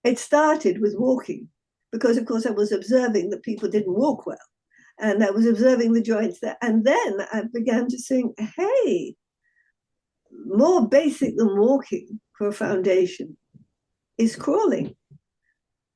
it started with walking, because of course I was observing that people didn't walk well, and I was observing the joints there. And then I began to think, hey, more basic than walking for a foundation is crawling.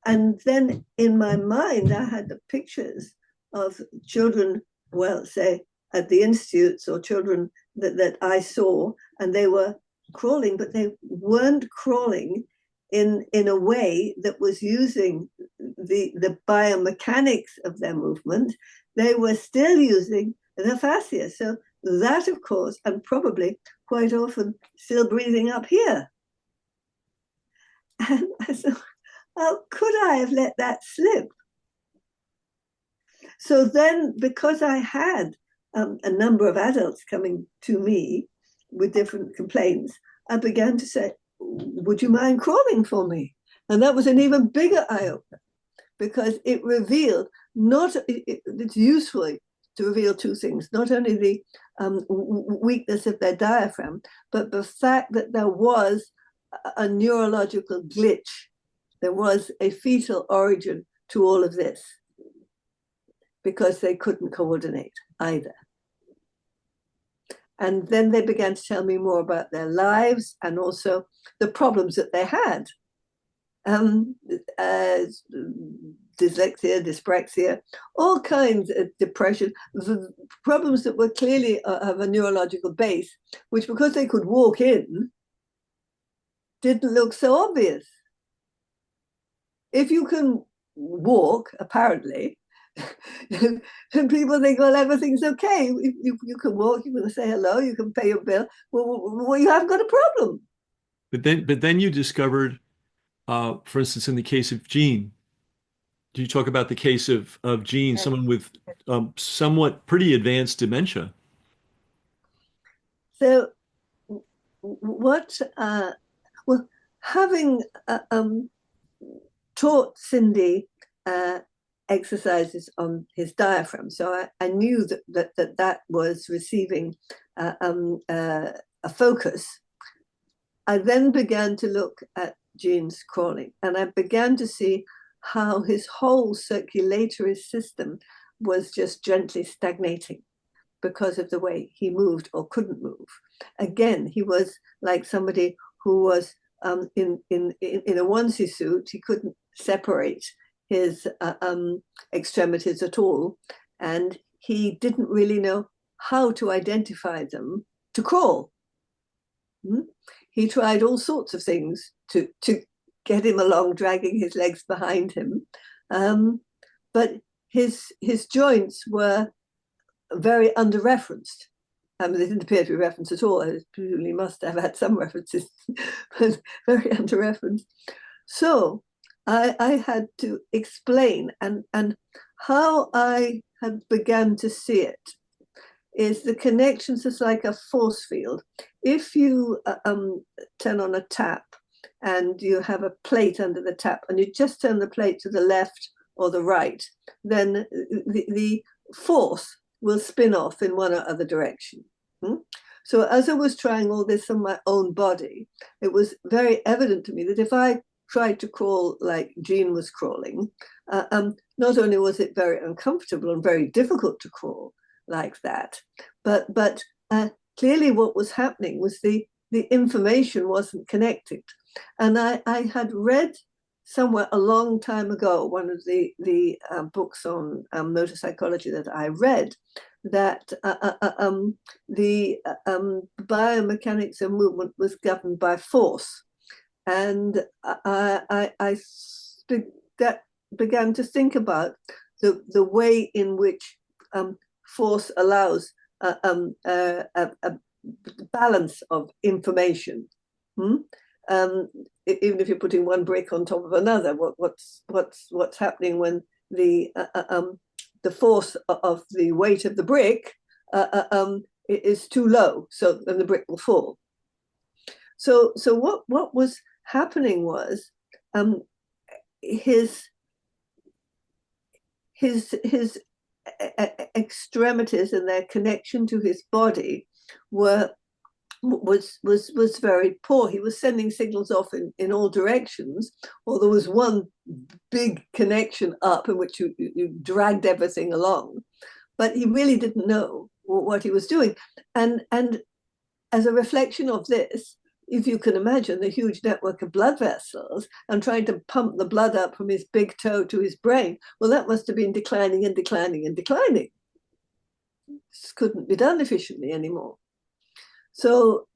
And then in my mind, I had the pictures of children, well, say at the institutes, or children that I saw, and they were crawling, but they weren't crawling in a way that was using the biomechanics of their movement. They were still using the fascia. So that, of course, and probably quite often still breathing up here. And I thought, how could I have let that slip? So then, because I had a number of adults coming to me with different complaints, I began to say, would you mind crawling for me? And that was an even bigger eye-opener, because it revealed, it's useful to reveal two things: not only the weakness of their diaphragm, but the fact that there was a neurological glitch. There was a fetal origin to all of this, because they couldn't coordinate either. And then they began to tell me more about their lives and also the problems that they had. Dyslexia, dyspraxia, all kinds of depression, the problems that were clearly of a neurological base, which, because they could walk in, didn't look so obvious. If you can walk, apparently, and people think, well, everything's okay. You can walk, you can say hello, you can pay your bill. Well, you haven't got a problem. But then you discovered, for instance, in the case of Jean, do you talk about the case of Jean, someone with somewhat pretty advanced dementia? So what, well, having taught Cindy exercises on his diaphragm, so I knew that was receiving a focus. I then began to look at Jean's crawling, and I began to see how his whole circulatory system was just gently stagnating because of the way he moved or couldn't move. Again, he was like somebody who was in a onesie suit. He couldn't separate his extremities at all, and he didn't really know how to identify them to crawl. He tried all sorts of things to get him along, dragging his legs behind him, but his joints were very under-referenced. They didn't appear to be referenced at all. I presumably must have had some references, but very under-referenced. So I had to explain, and how I had begun to see it is the connections is like a force field. If you turn on a tap and you have a plate under the tap, and you just turn the plate to the left or the right, then the force will spin off in one or other direction. So as I was trying all this on my own body, it was very evident to me that if I tried to crawl like Jean was crawling, not only was it very uncomfortable and very difficult to crawl like that, but clearly what was happening was the information wasn't connected. And I had read somewhere a long time ago, one of the books on motor psychology that I read, that the biomechanics of movement was governed by force. And I began to think about the way in which force allows a balance of information. Even if you're putting one brick on top of another, what's happening when the force of the weight of the brick is too low, so then the brick will fall. So what was happening was his extremities and their connection to his body were was very poor. He was sending signals off in all directions, or there was one big connection up in which you dragged everything along, but he really didn't know what he was doing. And as a reflection of this, if you can imagine the huge network of blood vessels and trying to pump the blood up from his big toe to his brain, well, that must have been declining and declining and declining. This couldn't be done efficiently anymore. So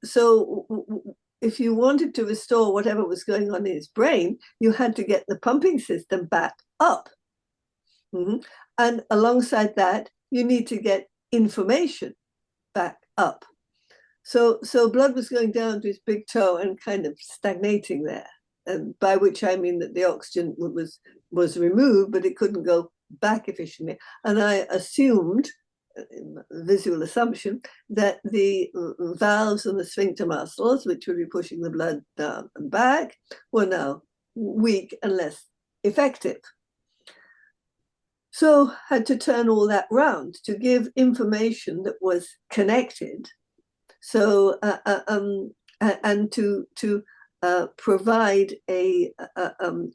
if you wanted to restore whatever was going on in his brain, you had to get the pumping system back up. Mm-hmm. And alongside that, you need to get information back up. So blood was going down to his big toe and kind of stagnating there, and by which I mean that the oxygen was removed, but it couldn't go back efficiently. And I assumed, visual assumption, that the valves and the sphincter muscles, which would be pushing the blood down and back, were now weak and less effective. So had to turn all that round to give information that was connected. So and to provide a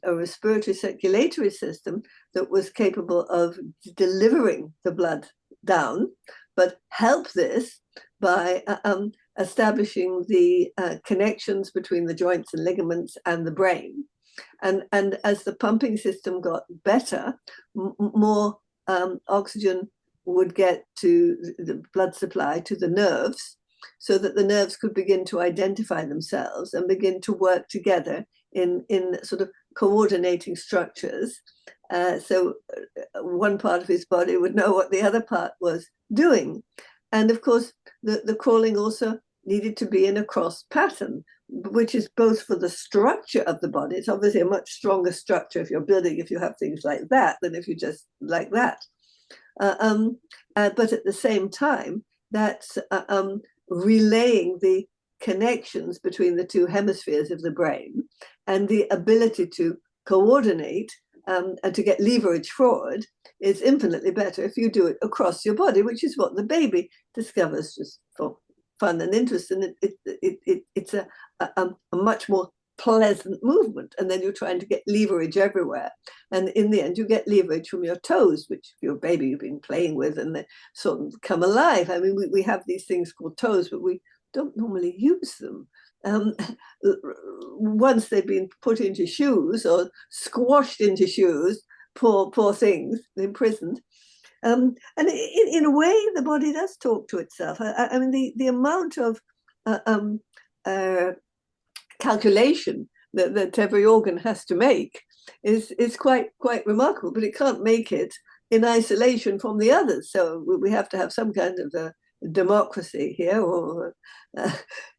respiratory circulatory system that was capable of delivering the blood down, but help this by establishing the connections between the joints and ligaments and the brain. And as the pumping system got better, more oxygen would get to the blood supply to the nerves, so that the nerves could begin to identify themselves and begin to work together in sort of coordinating structures. So one part of his body would know what the other part was doing. And of course, the crawling also needed to be in a cross pattern, which is both for the structure of the body. It's obviously a much stronger structure if you're building, if you have things like that, than if you just like that. But at the same time, that's relaying the connections between the two hemispheres of the brain, and the ability to coordinate and to get leverage forward is infinitely better if you do it across your body, which is what the baby discovers just for fun and interest. And it's a much more pleasant movement. And then you're trying to get leverage everywhere. And in the end, you get leverage from your toes, which your baby you've been playing with, and they sort of come alive. I mean, we have these things called toes, but we don't normally use them. Once they've been put into shoes or squashed into shoes, poor things, imprisoned. And in a way, the body does talk to itself. I mean, the amount of calculation that every organ has to make is quite remarkable, but it can't make it in isolation from the others. So we have to have some kind of a democracy here, or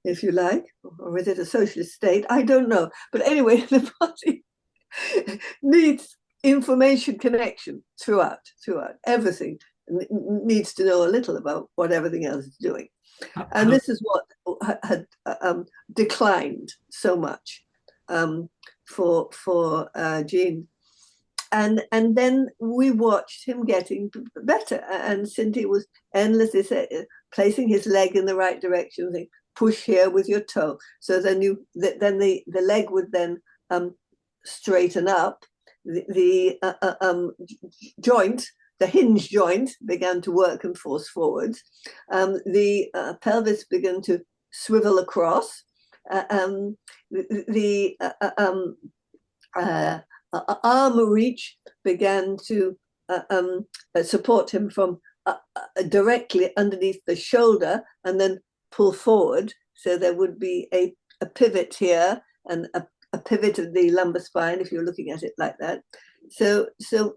if you like, or is it a socialist state? I don't know. But anyway, the body needs information connection throughout. Everything needs to know a little about what everything else is doing. And this is what had declined so much for Gene. And then we watched him getting better. And Cindy was endlessly placing his leg in the right direction, saying, push here with your toe. So then the leg would then straighten up. The joint, the hinge joint, began to work and force forwards. The pelvis began to swivel across. The arm reach began to support him from directly underneath the shoulder and then pull forward. So there would be a pivot here and a pivot of the lumbar spine, if you're looking at it like that. So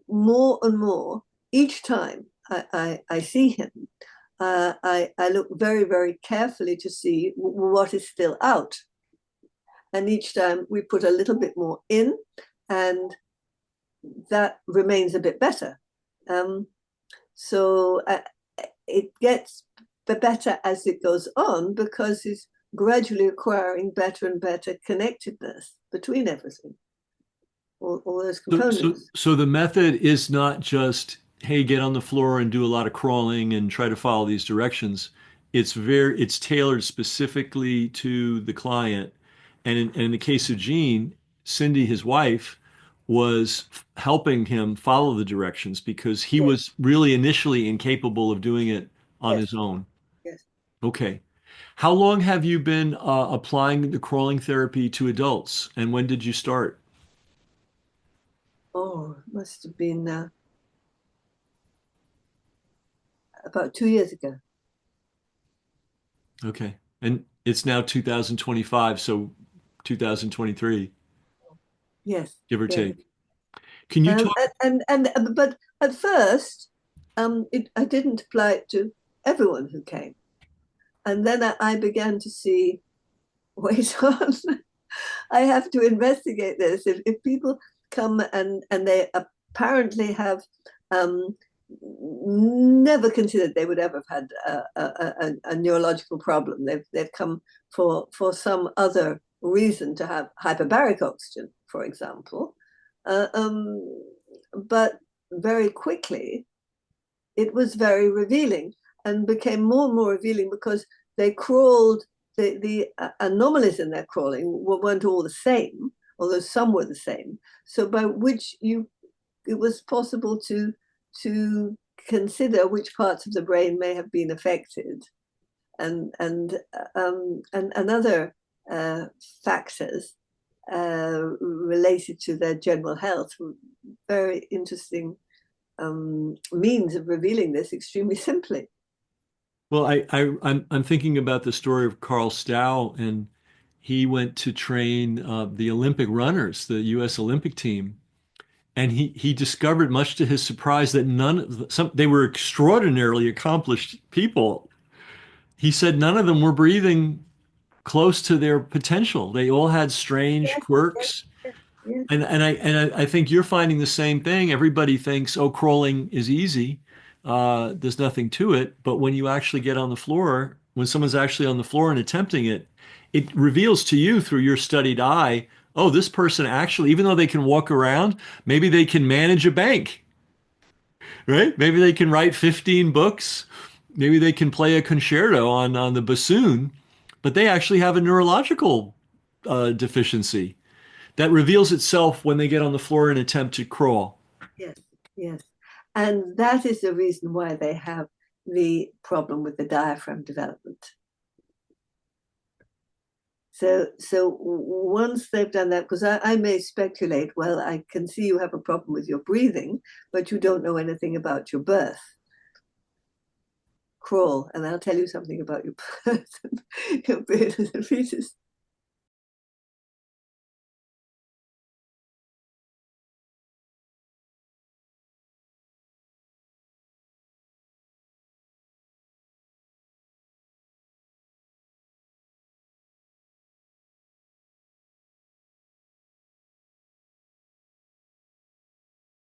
more and more, each time I see him, I look very, very carefully to see what is still out. And each time we put a little bit more in, and that remains a bit better. So it gets better as it goes on, because he's gradually acquiring better and better connectedness between everything, all those components. So the method is not just, hey, get on the floor and do a lot of crawling and try to follow these directions. it's tailored specifically to the client. And in the case of Gene, Cindy, his wife, was helping him follow the directions because he Yes, was really initially incapable of doing it on yes, his own. yes. Okay. How long have you been applying the crawling therapy to adults, and when did you start? Oh, it must have been about 2 years ago. Okay. And it's now 2025, so 2023, Yes, give or yes. take. Can you talk? But at first, I didn't apply it to everyone who came, and then I began to see, wait on, I have to investigate this. If people come and they apparently have never considered they would ever have had a neurological problem. They've come for some other reason to have hyperbaric oxygen, for example. Uh, um, but very quickly, it was very revealing and became more and more revealing because they crawled, the anomalies in their crawling weren't all the same, although some were the same. So by which it was possible to consider which parts of the brain may have been affected and other factors related to their general health. Very interesting means of revealing this extremely simply. Well, I'm thinking about the story of Carl Stow, and he went to train the Olympic runners, the U.S. Olympic team, and he discovered, much to his surprise, that none of they were extraordinarily accomplished people. He said none of them were breathing close to their potential. They all had strange Yes, yes, quirks. yes, yes, And I think you're finding the same thing. Everybody thinks, oh, crawling is easy. There's nothing to it. But when you actually get on the floor, when someone's actually on the floor and attempting it, it reveals to you through your studied eye, oh, this person actually, even though they can walk around, maybe they can manage a bank, right? Maybe they can write 15 books. Maybe they can play a concerto on the bassoon, but they actually have a neurological deficiency that reveals itself when they get on the floor and attempt to crawl. yes, yes. And that is the reason why they have the problem with the diaphragm development. So once they've done that, because I may speculate, well, I can see you have a problem with your breathing, but you don't know anything about your birth. Crawl, and I'll tell you something about your birth, your fetus.